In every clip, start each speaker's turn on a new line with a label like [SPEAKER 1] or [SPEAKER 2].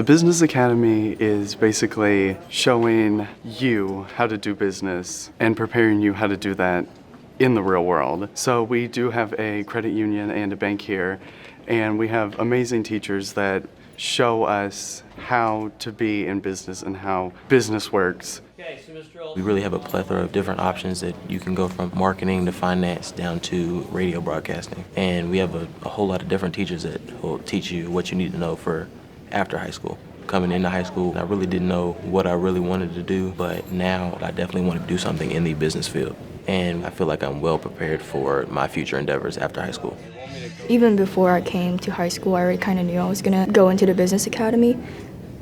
[SPEAKER 1] The Business Academy is basically showing you how to do business and preparing you how to do that in the real world. So we do have a credit union and a bank here, and we have amazing teachers that show us how to be in business and how business works.
[SPEAKER 2] We really have a plethora of different options that you can go from marketing to finance down to radio broadcasting. And we have a whole lot of different teachers that will teach you what you need to know for after high school. Coming into high school, I really didn't know what I really wanted to do, but now I definitely want to do something in the business field. And I feel like I'm well prepared for my future endeavors after high school.
[SPEAKER 3] Even before I came to high school, I already kind of knew I was going to go into the business academy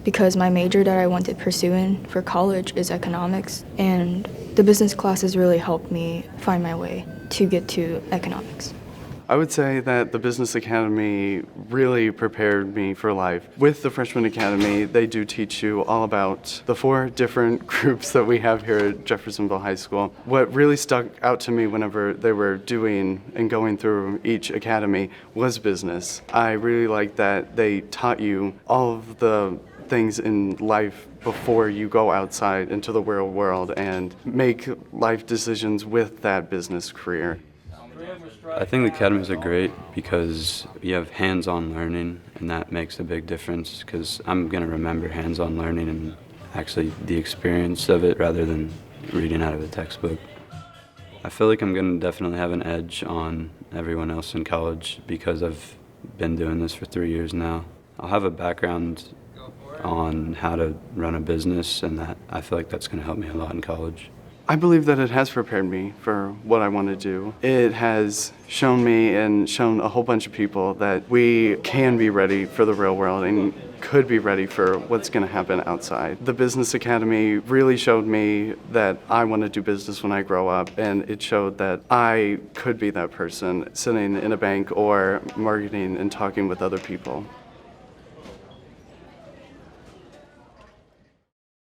[SPEAKER 3] because my major that I wanted to pursue in for college is economics, and the business classes really helped me find my way to get to economics.
[SPEAKER 1] I would say that the Business Academy really prepared me for life. With the Freshman Academy, they do teach you all about the 4 different groups that we have here at Jeffersonville High School. What really stuck out to me whenever they were doing and going through each academy was business. I really liked that they taught you all of the things in life before you go outside into the real world and make life decisions with that business career.
[SPEAKER 4] I think the academies are great because you have hands-on learning, and that makes a big difference because I'm going to remember hands-on learning and actually the experience of it rather than reading out of a textbook. I feel like I'm going to definitely have an edge on everyone else in college because I've been doing this for 3 years now. I'll have a background on how to run a business, and that I feel like that's going to help me a lot in college.
[SPEAKER 1] I believe that it has prepared me for what I want to do. It has shown me and shown a whole bunch of people that we can be ready for the real world and could be ready for what's going to happen outside. The Business Academy really showed me that I want to do business when I grow up, and it showed that I could be that person sitting in a bank or marketing and talking with other people.